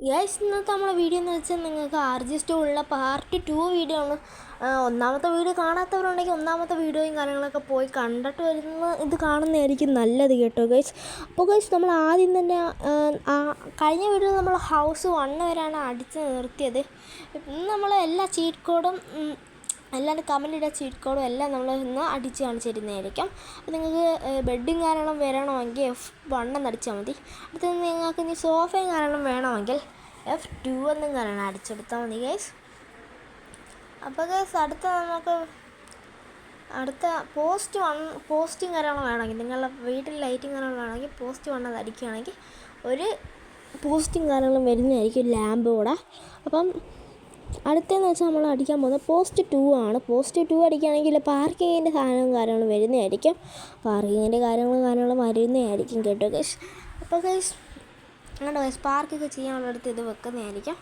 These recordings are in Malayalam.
ഗൈസ് ഇന്നത്തെ നമ്മളെ വീഡിയോ എന്ന് വെച്ചാൽ നിങ്ങൾക്ക് RG ഉള്ള പാർട്ട് 2 വീഡിയോ ആണ്. ഒന്നാമത്തെ വീഡിയോ കാണാത്തവരുണ്ടെങ്കിൽ ഒന്നാമത്തെ വീഡിയോയും കാര്യങ്ങളൊക്കെ പോയി കണ്ടിട്ട് വരുന്ന ഇത് കാണുന്നതായിരിക്കും നല്ലത് കേട്ടോ ഗൈസ്. അപ്പോൾ ഗൈസ് നമ്മൾ ആദ്യം തന്നെ കഴിഞ്ഞ വീഡിയോ നമ്മൾ ഹൗസ് 1 വരെയാണ് അടിച്ച് നിർത്തിയത്. ഇന്ന് നമ്മൾ എല്ലാ ചീറ്റ് കോഡും എല്ലാവരും കമൻറ്റിൻ്റെ ചീറ്റ് കോഡും എല്ലാം നമ്മൾ ഇന്ന് അടിച്ച് കാണിച്ചിരുന്നതായിരിക്കും. അപ്പോൾ നിങ്ങൾക്ക് ബെഡും കാരണം വരണമെങ്കിൽ F1 എന്നടിച്ചാൽ മതി. അടുത്തത് നിങ്ങൾക്ക് ഇനി സോഫയും കാരണം വേണമെങ്കിൽ F2 എന്നും കാരണം അടിച്ചെടുത്താൽ മതി ഗൈസ്. അപ്പോൾ ഗൈസ് അടുത്ത പോസ്റ്റും കാര്യങ്ങളും വേണമെങ്കിൽ നിങ്ങളുടെ വീട്ടിൽ ലൈറ്റും കാര്യങ്ങളും വേണമെങ്കിൽ പോസ്റ്റ് 1 അത് അടിക്കുകയാണെങ്കിൽ ഒരു പോസ്റ്റും കാര്യങ്ങളും വരുന്നതായിരിക്കും ലാമ്പ് കൂടെ. അപ്പം അടുത്തതെന്ന് വെച്ചാൽ നമ്മൾ അടിക്കാൻ പോകുന്നത് പോസ്റ്റ് 2 ആണ്. പോസ്റ്റ് 2 അടിക്കുകയാണെങ്കിൽ പാർക്കിങ്ങിൻ്റെ സാധനവും കാര്യങ്ങളും വരുന്നതായിരിക്കും. പാർക്കിങ്ങിൻ്റെ കാര്യങ്ങളും വരുന്നതായിരിക്കും കേട്ടോ ഗൈസ്. അപ്പോൾ ഗൈസ് അങ്ങനെ ഗൈസ് പാർക്കൊക്കെ ചെയ്യാനുള്ളടുത്ത് ഇത് വെക്കുന്നതായിരിക്കും.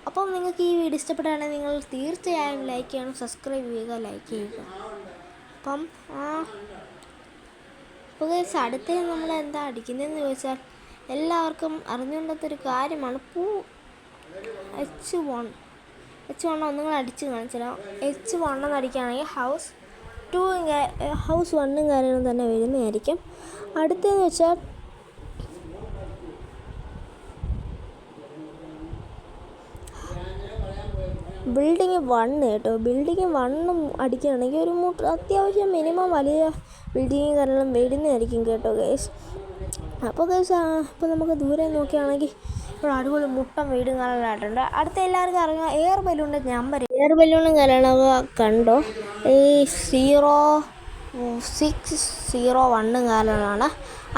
അപ്പം നിങ്ങൾക്ക് ഈ വീഡിയോ ഇഷ്ടപ്പെടുകയാണെങ്കിൽ നിങ്ങൾ തീർച്ചയായും ലൈക്ക് ചെയ്യണം, സബ്സ്ക്രൈബ് ചെയ്യുക, ലൈക്ക് ചെയ്യുക. അപ്പോൾ ഗൈസ് അടുത്തത് നമ്മൾ എന്താ അടിക്കുന്നതെന്ന് ചോദിച്ചാൽ എല്ലാവർക്കും അറിഞ്ഞുകൊണ്ടൊരു കാര്യമാണ്. H1 നിങ്ങൾ അടിച്ച് കാണിച്ചുതരാം. H1 എന്ന് അടിക്കുകയാണെങ്കിൽ ഹൗസ് 1 കാര്യങ്ങളും തന്നെ വരുന്നതായിരിക്കും. അടുത്തതെന്ന് വെച്ചാൽ ബിൽഡിങ് 1 കേട്ടോ. ബിൽഡിങ് 1 അടിക്കുകയാണെങ്കിൽ ഒരു അത്യാവശ്യം മിനിമം വലിയ ബിൽഡിങ് കാര്യങ്ങളും വരുന്നതായിരിക്കും കേട്ടോ ഗൈസ്. അപ്പോൾ ഗൈസ് ഇപ്പോൾ നമുക്ക് ദൂരെ നോക്കുകയാണെങ്കിൽ ഇവിടെ അടിപൊളി മുട്ടം വീടും കാര്യങ്ങളായിട്ടുണ്ട്. അടുത്ത എല്ലാവർക്കും അറിയാം എയർ ബലൂണിൻ്റെ നമ്പർ. എയർ ബലൂണും കാര്യങ്ങളൊക്കെ കണ്ടോ, ഈ 0601 കാര്യങ്ങളാണ്.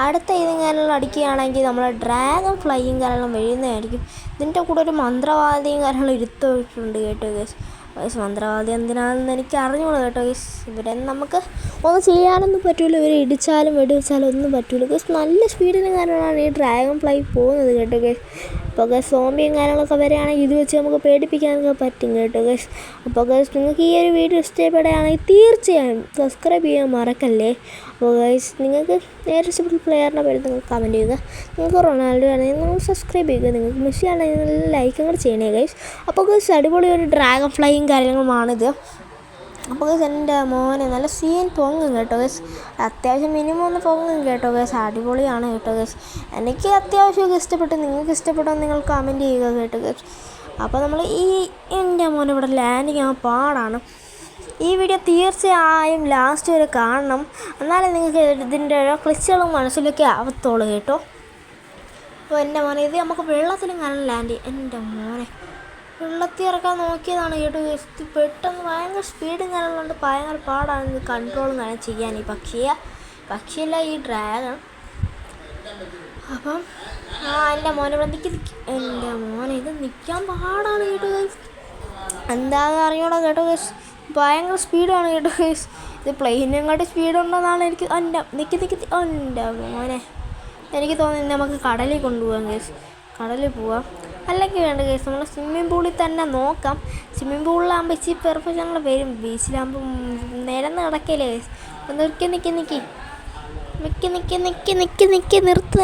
അടുത്ത ഇതും കാര്യങ്ങളും അടിക്കുകയാണെങ്കിൽ നമ്മൾ ഡ്രാഗൺ ഫ്ലൈയും കാര്യങ്ങളും വരുന്നതായിരിക്കും. ഇതിൻ്റെ കൂടെ ഒരു മന്ത്രവാദിയും കാര്യങ്ങളും ഇരുത്തിയിട്ടുണ്ട് കേട്ടോ ഗൈസ്. മന്ത്രവാദി എന്തിനാണെന്ന് എനിക്ക് അറിഞ്ഞൂടാ കേട്ടോ ഗൈസ്. ഇവിടെ നമുക്ക് ഒന്നും ചെയ്യാനൊന്നും പറ്റില്ല, ഇവർ ഇടിച്ചാലും വെടിവെച്ചാലും ഒന്നും പറ്റില്ല ഗൈസ്. നല്ല സ്പീഡിന് കാര്യങ്ങളാണ് ഈ ഡ്രാഗൺ ഫ്ലൈ പോകുന്നത് കേട്ടോ ഗൈസ്. അപ്പോൾ ഗൈസ് സോംബിയും കാര്യങ്ങളൊക്കെ വരികയാണെങ്കിൽ ഇത് വെച്ച് നമുക്ക് പേടിപ്പിക്കാനൊക്കെ പറ്റും കേട്ടോ ഗൈസ്. അപ്പോൾ ഗൈസ് നിങ്ങൾക്ക് ഈ ഒരു വീഡിയോ ഇഷ്ടപ്പെടുകയാണെങ്കിൽ തീർച്ചയായും സബ്സ്ക്രൈബ് ചെയ്യാൻ മറക്കല്ലേ. അപ്പോൾ ഗൈസ് നിങ്ങൾക്ക് നേരെ ഇഷ്ടപ്പെട്ട പ്ലെയറിൻ്റെ പേര് നിങ്ങൾ കമൻറ്റ് ചെയ്യുക. നിങ്ങൾക്ക് റൊണാൾഡോ ആണെങ്കിൽ നിങ്ങൾ സബ്സ്ക്രൈബ് ചെയ്യുക. നിങ്ങൾക്ക് മെസ്സി ആണെങ്കിൽ ലൈക്ക് അങ്ങോട്ട് ചെയ്യണേ ഗൈസ്. അപ്പോൾ ഗൈസ് അടിപൊളി ഒരു ഡ്രാഗൺ ഫ്ലൈയും കാര്യങ്ങളുമാണിത്. അപ്പോൾ ഗൈസ് എൻ്റെ മോനെ നല്ല സീൻ പൊങ്ങും കേട്ടോ ഗൈസ്. അത്യാവശ്യം മിനിമം ഒന്ന് പൊങ്ങും കേട്ടോ ഗൈസ്. അടിപൊളിയാണ് കേട്ടോ ഗൈസ്. എനിക്ക് അത്യാവശ്യമൊക്കെ ഇഷ്ടപ്പെട്ടു. നിങ്ങൾക്ക് ഇഷ്ടപ്പെട്ടോ നിങ്ങൾ കമൻറ്റ് ചെയ്യുക കേട്ടോ ഗൈസ്. അപ്പോൾ നമ്മൾ എൻ്റെ മോനെ ഇവിടെ ലാൻഡിങ് പാടാണ്. ഈ വീഡിയോ തീർച്ചയായും ലാസ്റ്റ് വരെ കാണണം, എന്നാലേ നിങ്ങൾക്ക് ഇതിൻ്റെ ഓരോ ക്ലിച്ചുകളും മനസ്സിലൊക്കെ ആവത്തുള്ളൂ കേട്ടോ. അപ്പോൾ എൻ്റെ മോനെ ഇത് നമുക്ക് വെള്ളത്തിലും കാണാൻ ലാൻഡ്. എൻ്റെ മോനെ വെള്ളത്തിൽ ഇറക്കാൻ നോക്കിയതാണ് കേട്ടോ. പെട്ടെന്ന് ഭയങ്കര സ്പീഡും കാര്യങ്ങളുണ്ട്, ഭയങ്കര പാടാണ് ഇത് കൺട്രോളും കാര്യം ചെയ്യാൻ. ഈ പക്ഷിയല്ല ഈ ഡ്രാഗൺ. അപ്പം എൻ്റെ മോനെ ഇവിടെ എൻ്റെ മോനെ ഇത് നിൽക്കാൻ പാടാണ് കേട്ടോ ഗൈസ്. എന്താണെന്ന് അറിയണോ കേട്ടോ ഗൈസ്. ഭയങ്കര സ്പീഡാണ് കേട്ടോ ഗൈസ്. ഇത് പ്ലെയിനെങ്ങാട്ട് സ്പീഡുണ്ടെന്നാണ് എനിക്ക് എൻ്റെ മോനെ എനിക്ക് തോന്നുന്നത് നമുക്ക് കടലിൽ കൊണ്ടുപോകാം ഗൈസ്. കടലിൽ പോവാം, അല്ലെങ്കിൽ വേണ്ട ഗൈസ് നമ്മൾ സ്വിമ്മിംഗ് പൂളിൽ തന്നെ നോക്കാം. സ്വിമ്മിംഗ് പൂളിലാകുമ്പോൾ ഇച്ചിരി പെർഫെക്ഷനിൽ വരും. ബീച്ചിലാകുമ്പോൾ നിരന്ന് കിടക്കല്ലേ ഗൈസ്. നിൽക്കി നിർത്ത്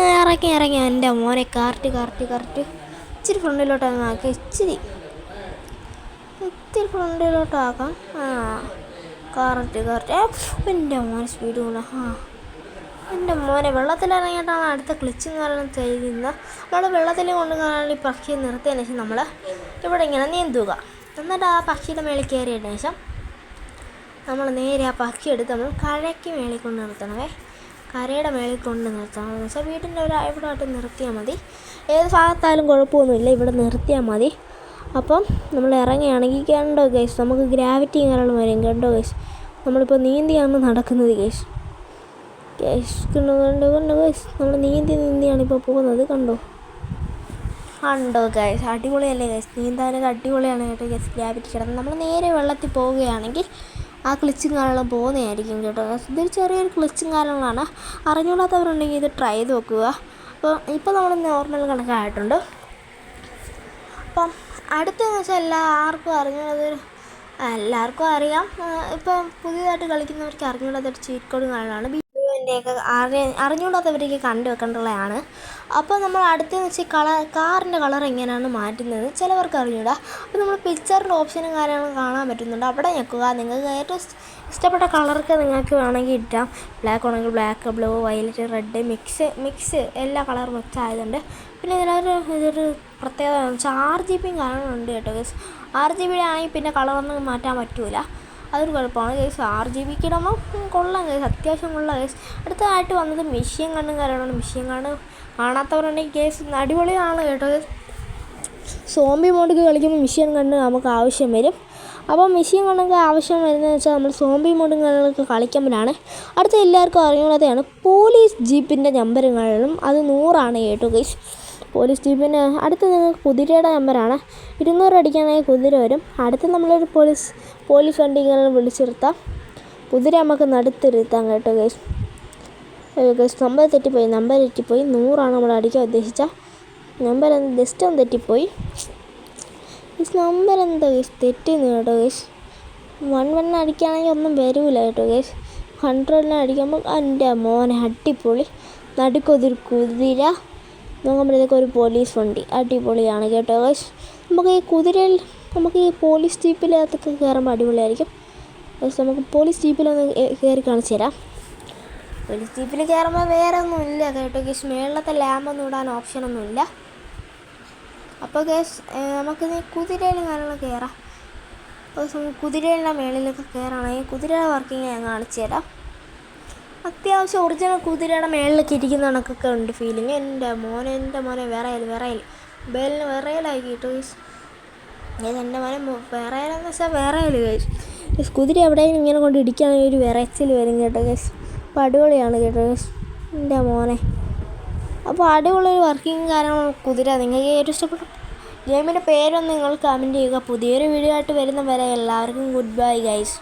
ഇറങ്ങി എൻ്റെ മോനെ കറക്റ്റ് ഇച്ചിരി ഫ്രണ്ടിലോട്ട് അങ്ങ് ആക്കാം. ഇത്തിരി ഫ്രണ്ടിലോട്ടാക്കാം. കറക്റ്റ് എൻ്റെ മോനെ സ്പീഡ് കൂടാ. എൻ്റെ മോനെ വെള്ളത്തിലിറങ്ങിയിട്ടാണ് അടുത്ത ക്ലിച്ചും കാരണം ചെയ്യുന്നത്. നമ്മൾ വെള്ളത്തിൽ കൊണ്ട് കാണാൻ ഈ പക്ഷിയെ നിർത്തിയതിന് ശേഷം നമ്മൾ ഇവിടെ ഇങ്ങനെ നീന്തുക. എന്നിട്ട് ആ പക്ഷിയുടെ മേളിൽ കയറിയതിന് ശേഷം നമ്മൾ നേരെ ആ പക്ഷി എടുത്ത് നമ്മൾ കരയ്ക്ക് മേളിൽ കൊണ്ട് നിർത്തണമേ. കരയുടെ മേളിൽ കൊണ്ട് നിർത്തണം എന്ന് വെച്ചാൽ വീട്ടിൻ്റെ ഇവിടെ ആയിട്ട് നിർത്തിയാൽ മതി. ഏത് ഭാഗത്തായാലും കുഴപ്പമൊന്നുമില്ല, ഇവിടെ നിർത്തിയാൽ മതി. അപ്പം നമ്മൾ ഇറങ്ങുകയാണെങ്കിൽ കണ്ടോ ഗൈസ്, നമുക്ക് ഗ്രാവിറ്റിയും കാരണം വരും കേട്ടോ ഗൈസ്. നമ്മളിപ്പോൾ നീന്തിയാണ് നടക്കുന്നത് ഗൈസ്. കണ്ടോ ഗൈസ്, നമ്മൾ നീന്തിയാണ് ഇപ്പോൾ പോകുന്നത്. കണ്ടോ ഗൈസ്, അടിപൊളിയല്ലേ ഗൈസ്. നീന്താനൊക്കെ അടിപൊളിയാണ് കേട്ടോ ഗൈസ്. ഗ്രാവിറ്റി കിടന്ന് നമ്മൾ നേരെ വെള്ളത്തിൽ പോവുകയാണെങ്കിൽ ആ ക്ലിച്ചും കാര്യങ്ങളും പോകുന്നതായിരിക്കും കേട്ടോ ഗൈസ്. ഇതൊരു ചെറിയൊരു ക്ലിച്ചും കാര്യങ്ങളാണ്. അറിഞ്ഞുകൂടാത്തവരുണ്ടെങ്കിൽ ഇത് ട്രൈ ചെയ്ത് നോക്കുക. ഇപ്പോൾ നമ്മൾ നോർമൽ കണക്കായിട്ടുണ്ട്. അപ്പം അടുത്തെന്ന് വെച്ചാൽ എല്ലാവർക്കും അറിയാം. ഇപ്പം പുതിയതായിട്ട് കളിക്കുന്നവർക്ക് അറിഞ്ഞുകൂടാത്തൊരു ചീറ്റ് കോഡ് കാണാനാണ്. ഗെയിമിൻ്റെയൊക്കെ അറിഞ്ഞുകൂടാത്തവരേക്ക് കണ്ടു വെക്കേണ്ടതാണ്. അപ്പോൾ നമ്മൾ അടുത്തെന്ന് വെച്ചാൽ കാറിൻ്റെ കളർ എങ്ങനെയാണ് മാറ്റുന്നത് ചിലവർക്ക് അറിഞ്ഞൂടാ. അപ്പോൾ നമ്മൾ പിക്ചറിൻ്റെ ഓപ്ഷനും കാര്യങ്ങളും കാണാൻ പറ്റുന്നുണ്ട്, അവിടെ ഞെക്കുക. നിങ്ങൾക്ക് ഏറ്റവും ഇഷ്ടപ്പെട്ട കളറൊക്കെ നിങ്ങൾക്ക് വേണമെങ്കിൽ ഇട്ടാം. ബ്ലാക്ക് ആണെങ്കിൽ black, blue, violet, red mix എല്ലാ കളറും മിക്സ് ആയതുകൊണ്ട്. പിന്നെ ഇതൊരു പ്രത്യേകത എന്ന് വെച്ചാൽ RGB കാര്യങ്ങളുണ്ട് കേട്ടോ ഗൈസ്. RGB ആണെങ്കിൽ പിന്നെ കളറൊന്നും മാറ്റാൻ പറ്റൂല, അതൊരു കുഴപ്പമാണ് ഗൈസ്. RGBക്ക് ഇടുമ്പോൾ കൊള്ളാം ഗൈസ്, അത്യാവശ്യം കൊള്ളാം ഗൈസ്. അടുത്തതായിട്ട് വന്നത് മെഷീൻ ഗണ്ണും കാര്യമാണ്. മെഷീൻ ഗണ്ണ് കാണാത്തവരുണ്ടെങ്കിൽ ഗൈസ് അടിപൊളിയാണ് കേട്ടോ ഗൈസ്. സോംബി മോഡിക്ക് കളിക്കുമ്പോൾ മെഷീൻ ഗണ്ണ് നമുക്ക് ആവശ്യം വരും. അപ്പോൾ മെഷീൻ ഗണ്ണൊക്കെ ആവശ്യം വരുന്നതെന്ന് വെച്ചാൽ നമ്മൾ സോംബി മോഡുകളൊക്കെ കളിക്കുമ്പോഴാണ്. അടുത്ത എല്ലാവർക്കും അറിയുന്നതാണ് പോലീസ് ജീപ്പിൻ്റെ നമ്പറുകളും, അത് 100 കേട്ടോ ഗൈസ്. പോലീസ് ജീപ്പിൻ്റെ അടുത്ത് നിങ്ങൾക്ക് കുതിരയുടെ നമ്പറാണ്. 200 അടിക്കുകയാണെങ്കിൽ കുതിര വരും. അടുത്ത് നമ്മളൊരു പോലീസ് വണ്ടികൾ വിളിച്ചിരുത്താം. കുതിര നമുക്ക് നടുത്തിരുത്താം കേട്ടോ ഗൈസ്. നമ്പർ തെറ്റിപ്പോയി 100 നമ്മൾ അടിക്കാൻ ഉദ്ദേശിച്ച നമ്പർ. ജസ്റ്റ് ഒന്ന് തെറ്റിപ്പോയി നമ്പർ, എന്താ ഗൈസ് തെറ്റിന്ന് കേട്ടോ ഗൈസ്. 1 അടിക്കുകയാണെങ്കിൽ ഒന്നും വരില്ല കേട്ടോ ഗൈസ്. 100 അടിക്കുമ്പോൾ എൻ്റെ മോനെ അടിപൊളി. നടുക്കൊരു കുതിര നോക്കുമ്പോഴത്തേക്ക് ഒരു പോലീസ് വണ്ടി, അടിപൊളിയാണ് കേട്ടോ ഗൈസ്. നമുക്ക് ഈ പോലീസ് ജീപ്പിലകത്തൊക്കെ കയറുമ്പോൾ അടിപൊളിയായിരിക്കും ഗൈസ്. നമുക്ക് പോലീസ് ജീപ്പിലൊന്ന് കയറി കാണിച്ചു തരാം. പോലീസ് ജീപ്പിൽ കയറുമ്പോൾ വേറെ ഒന്നുമില്ല കേട്ടോ ഗൈസ്. മേളിലത്തെ ലാമ്പൊന്നും ഇടാൻ ഓപ്ഷനൊന്നുമില്ല. അപ്പോൾ ഗൈസ് നമുക്കിത് കുതിരയിലും കാര്യങ്ങളൊക്കെ കയറാം. അപ്പോൾ കുതിരയുടെ മേളിലൊക്കെ കയറുകയാണെങ്കിൽ കുതിരയുടെ വർക്കിങ് ഞാൻ കാണിച്ചു തരാം. അത്യാവശ്യം ഒറിജിനൽ കുതിരയുടെ മേളിലൊക്കെ ഇരിക്കുന്ന കണക്കൊക്കെ ഉണ്ട് ഫീലിങ്. എൻ്റെ മോനെ വിറയൽ ബേലിന് വിറയലായി കേട്ടോ ഗൈസ്. എൻ്റെ മോനെ വിറയലെന്ന് വെച്ചാൽ വിറയൽ ഗൈസ്. കുതിര എവിടെയെങ്കിലും ഇങ്ങനെ കൊണ്ട് ഇടിക്കുകയാണെങ്കിൽ ഒരു വിറച്ചിൽ വരും കേട്ടോ ഗൈസ്. അപ്പോൾ അടിപൊളിയാണ് കേട്ടോ ഗൈസ് എൻ്റെ മോനെ. അപ്പോൾ അടിപൊളി വർക്കിങ് കാര്യങ്ങളും കുതിര. നിങ്ങൾക്ക് ഏറ്റവും ഇഷ്ടപ്പെട്ട ഗെയിമിൻ്റെ പേരൊന്ന് നിങ്ങൾ കമൻറ്റ് ചെയ്യുക. പുതിയൊരു വീഡിയോ ആയിട്ട് വരുന്ന വരെ എല്ലാവർക്കും ഗുഡ് ബൈ ഗൈസ്.